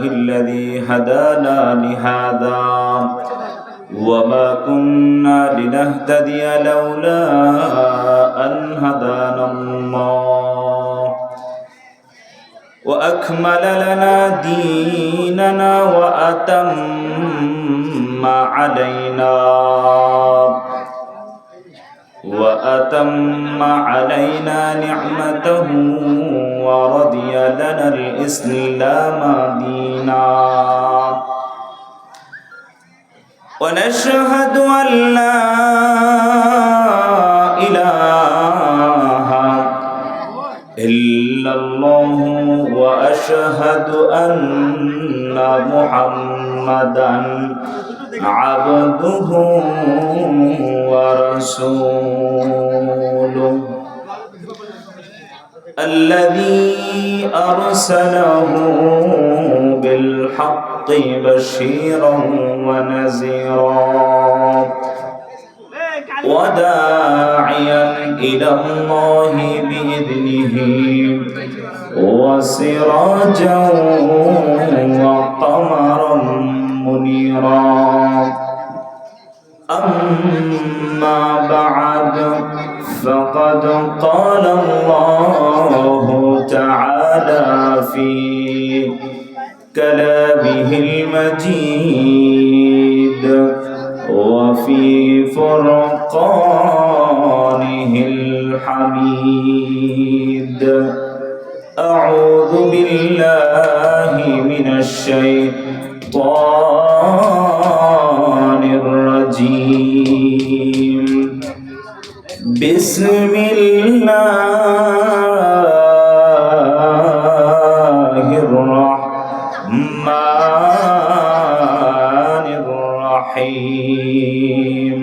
الذي هدانا لهذا وما كنا لنهتدي لولا أن هدانا الله وأكمل لنا ديننا وأتم علينا نعمته ورضي لنا الإسلام دينا ونشهد أن لا إله إلا الله وأشهد أن محمدا عبده ورسوله الذي أرسله بالحق بشيرا ونذيرا وداعيا إلى الله بإذنه وسراجا وقمرا منيرا أما بعد فقد قال الله تعالى في كلامه المجيد وفي فرقانه الحميد أعوذ بالله من الشيطان الرجيم بسم الله الرحمن الرحيم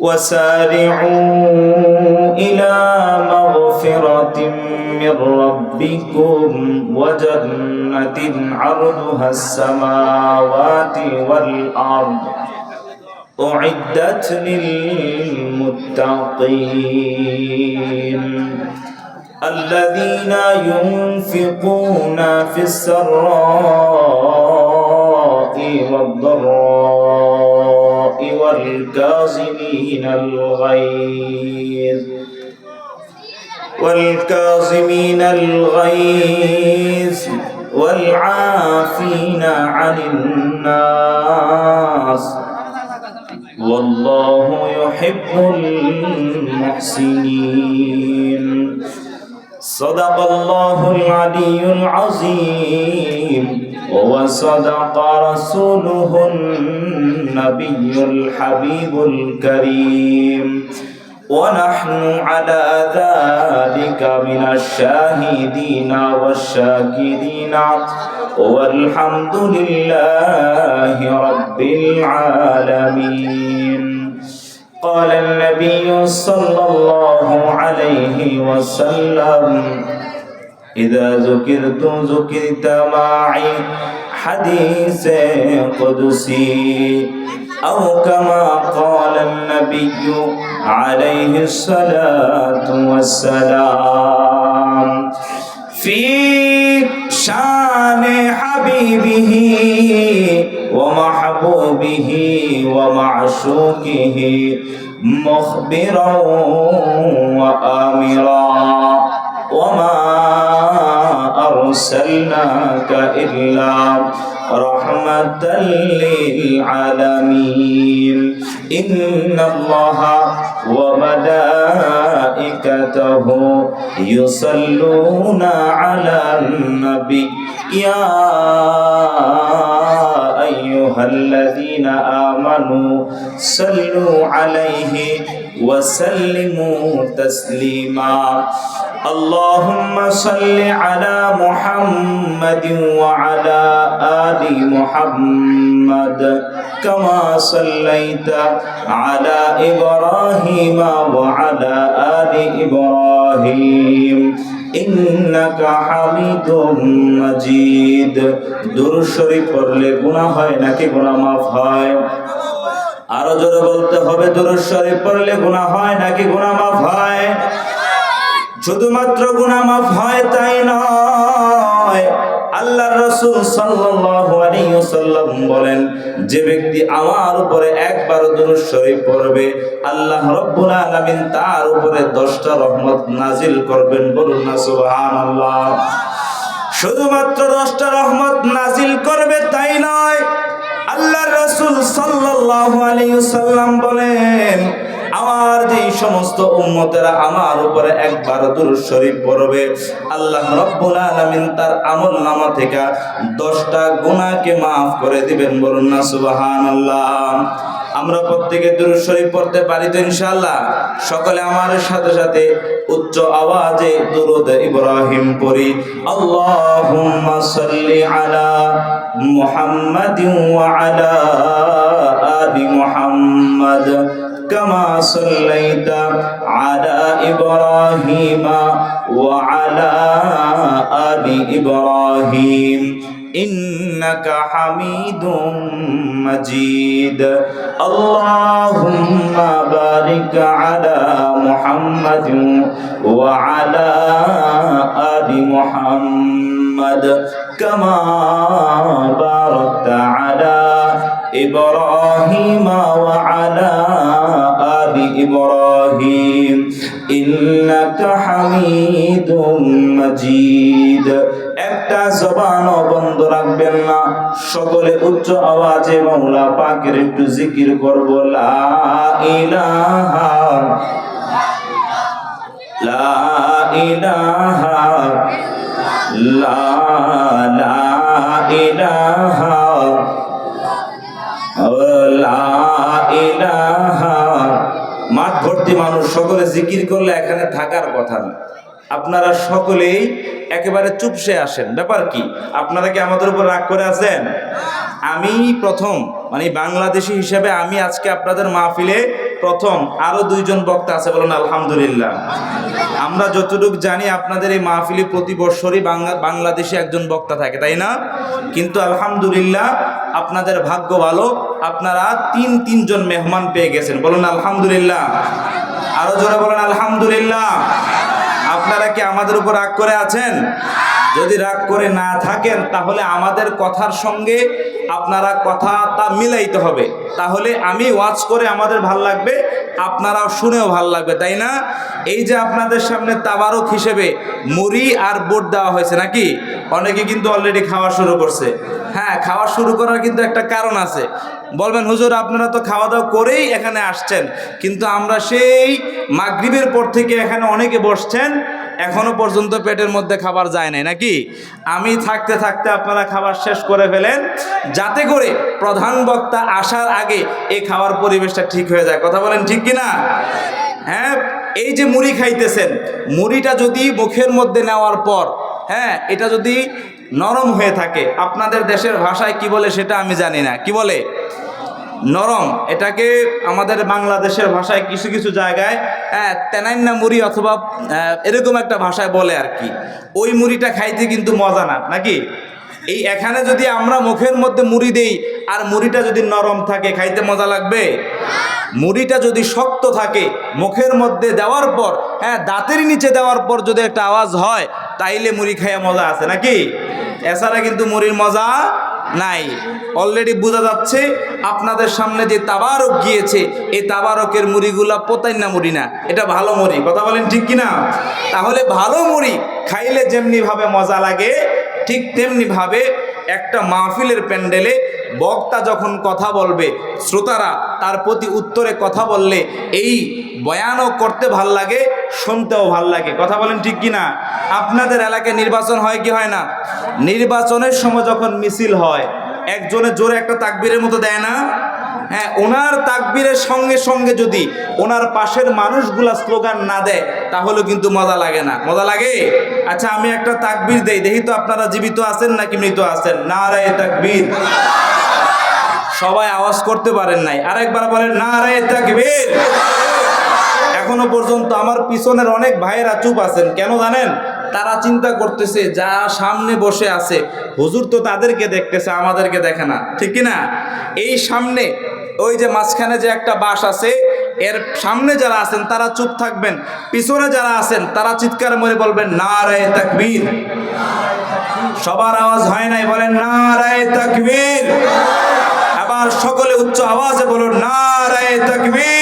وسارعوا إلى مغفرة من ربكم وجنة عرضها السماوات والأرض أعدت للمتقين الذين ينفقون في السراء والضراء والكاظمين الغيظ والعافين عن الناس والله يحب المحسنين صدق الله العلي العظيم وصدق رسوله النبي الحبيب الكريم ونحن على ذلك من الشاهدين والشاكرين والحمد لله رب العالمين قال النبي صلى الله عليه وسلم إذا ذكرت معي حديث قدسي أو كما قال النبي عليه الصلاة والسلام في شان حبيبه ومحبوبه ومعشوقه مخبرا وآمرا وما أرسلناك إلا رحمة للعالمين إن الله وملائكته يصلون على النبي يا أيها الذين آمنوا صلوا عليه وسلموا تسليما اللهم صل على محمد وعلى آل محمد كما صليت على إبراهيم وعلى آل إبراهيم إنك حميد مجيد দুরূদ শরীফ পড়লে গুনাহ হয় নাকি গুনাহ মাফ হয়? আরো জোরে বলতে হবে, দুরূদ শরীফ পড়লে গুনাহ হয় নাকি গুনাহ মাফ হয়? শুধুমাত্র গুনাহ মাফ হয় তাই নয়, আল্লাহর রাসূল সাল্লাল্লাহু আলাইহি ওয়াসাল্লাম বলেন, যে ব্যক্তি আমার উপরে একবার দুরূদ শরীফ পড়বে, আল্লাহ রাব্বুল আলামিন তার উপরে 10টা রহমত নাজিল করবেন। বলুন না সুবহানাল্লাহ। শুধুমাত্র 10টা রহমত নাজিল করবে তাই নয়, আল্লাহর রাসূল সাল্লাল্লাহু আলাইহি ওয়াসাল্লাম বলেন, আমার যে সমস্ত উম্মতেরা আমার উপরে একবার দুরূদ শরীফ পড়বে, আল্লাহ রাব্বুল আলামিন তার আমলনামা থেকে 10টা গুনাহকে maaf করে দিবেন। বলুন না সুবহানাল্লাহ। আমরা প্রত্যেকে দুরূদ শরীফ পড়তে পারি তো ইনশাআল্লাহ? সকলে আমার সাথে সাথে উচ্চ আওয়াজে দুরূদ ইব্রাহিম পড়ি। আল্লাহুম্মা সাল্লি আলা মুহাম্মাদিন ওয়া আলা আলি মুহাম্মাদ কামা সাল্লাইতা আলা ইব্রাহিমা ওয়া আলা আলি ইব্রাহিম ইন্নাকা হামিদুম মাজিদ। আল্লাহুম্মা বারিক আলা মুহাম্মাদিন ওয়া আলা আলি মুহাম্মাদ কামা বারাকতা আলা ইব্রাহিমা ওয়া আলা আলি ইব্রাহিম ইন্নাকা হামিদুম মাজিদ। একটা জবানও বন্ধ রাখবেন না, সকলে উচ্চ আওয়াজে মাওলা পাকের একটু জিকির করব। লা ইলাহা লা ইলাহা লা লা ইলাহা লা ইলাহা। মাঠ ভর্তি মানুষ, সকলে জিকির করলে এখানে থাকার কথা না। আপনারা সকলেই একেবারে চুপসে আসেন। ব্যাপার কি? আপনারা কি আমাদের উপর রাগ করে আছেন? আমি প্রথম, মানে বাংলাদেশি হিসেবে আমি আজকে আপনাদের মাহফিলে প্রথম। আরো 2 জন বক্তা আছে, বলুন আলহামদুলিল্লাহ। আমরা যতটুকু জানি আপনাদের এই মাহফিলে প্রতি বছরই বাংলাদেশে একজন বক্তা থাকে, তাই না? কিন্তু আলহামদুলিল্লাহ আপনাদের ভাগ্য ভালো, আপনারা 3 জন মেহমান পেয়ে গেছেন। বলুন আলহামদুলিল্লাহ। আরো জোরে বলুন আলহামদুলিল্লাহ। আপনারা কি আমাদের উপর রাগ করে আছেন? যদি রাগ করে না থাকেন তাহলে আমাদের কথার সঙ্গে আপনারা কথাটা মিলাইতে হবে, তাহলে আমি ওয়াজ করে আমাদের ভাল লাগবে, আপনারাও শুনেও ভাল লাগবে, তাই না? এই যে আপনাদের সামনে তাবারক হিসেবে মুড়ি আর বুট দেওয়া হয়েছে নাকি? অনেকে কিন্তু অলরেডি খাওয়া শুরু করছে। হ্যাঁ, খাওয়া শুরু করার কিন্তু একটা কারণ আছে। বলবেন হুজুর আপনারা তো খাওয়া দাওয়া করেই এখানে আসছেন, কিন্তু আমরা সেই মাগরিবের পর থেকে এখানে অনেকে বসছেন, এখনো পর্যন্ত পেটের মধ্যে খাবার যায় নাই নাকি? আমি থাকতে থাকতে আপনারা খাবার শেষ করে ফেলেন, যাতে করে প্রধান বক্তা আসার আগে এই খাওয়ার পরিবেশটা ঠিক হয়ে যায়। কথা বলেন ঠিক কিনা? হ্যাঁ, এই যে মুড়ি খাইতেছেন, মুড়িটা যদি মুখের মধ্যে নেওয়ার পর, হ্যাঁ, এটা যদি নরম হয়ে থাকে, আপনাদের দেশের ভাষায় কি বলে সেটা আমি জানি না, কি বলে? নরম। এটাকে আমাদের বাংলাদেশের ভাষায় কিছু কিছু জায়গায় তেনাইন্না মুড়ি অথবা এরকম একটা ভাষায় বলে আর কি। ওই মুড়িটা খাইতে কিন্তু মজা না নাকি? এই এখানে যদি আমরা মুখের মধ্যে মুড়ি দেই আর মুড়িটা যদি নরম থাকে, খাইতে মজা লাগবে? মুড়িটা যদি শক্ত থাকে, মুখের মধ্যে দেওয়ার পর, হ্যাঁ, দাঁতের নিচে দেওয়ার পর যদি একটা আওয়াজ হয়, তাইলে মুড়ি খাইয়া মজা আছে নাকি? এছাড়া কিন্তু মুড়ির মজা নাই। অলরেডি বোঝা যাচ্ছে আপনাদের সামনে যে তাবারক গিয়েছে, এই তাবারকের মুড়িগুলা পোতাইন্না মুড়ি না, এটা ভালো মুড়ি। কথা বলেন ঠিক কিনা? তাহলে ভালো মুড়ি খাইলে যেমনি ভাবে মজা লাগে, ঠিক তেমনি ভাবে একটা মাহফিলের প্যান্ডেলে বক্তা যখন কথা বলবে, শ্রোতারা তার প্রতি উত্তরে কথা বললে এই বয়ানও করতে ভাল লাগে, শুনতেও ভাল লাগে। কথা বলেন ঠিক কিনা? আপনাদের এলাকায় নির্বাচন হয় কি হয় না? নির্বাচনের সময় যখন মিছিল হয়, একজনে জোরে একটা তাকবীরের মতো দেয় না? হ্যাঁ, ওনার তাকবীরের সঙ্গে সঙ্গে যদি ওনার পাশের মানুষগুলা স্লোগান না দেয়, তাহলে কিন্তু মজা লাগে না। মজা লাগে? আচ্ছা, আমি একটা তাকবীর দেই, দেখি তো আপনারা জীবিত আছেন নাকি মৃত আছেন। নারায়ে তাকবীর। সবাই আওয়াজ করতে পারেন নাই, আরেকবার বলেন নারায়ে তাকবীর। এখনো পর্যন্ত আমার পিছনের অনেক ভাইয়েরা চুপ আছেন, কেন জানেন? তারা চিন্তা করতেছে যা সামনে বসে আছে হুজুর তো তাদেরকে দেখতেছে, আমাদেরকে দেখে না, ঠিক কিনা? এই সামনে ওই যে মাঝখানে যে একটা বাঁশ আছে, এর সামনে যারা আছেন তারা চুপ থাকবেন, পিছনে যারা আছেন তারা চিৎকার মেরে বলবেন নারায়ে তাকবীর। সবার আওয়াজ হয় নাই, বলেন নারায়ে তাকবীর। আবার সকলে উচ্চ আওয়াজে বলুন নারায়ে তাকবীর।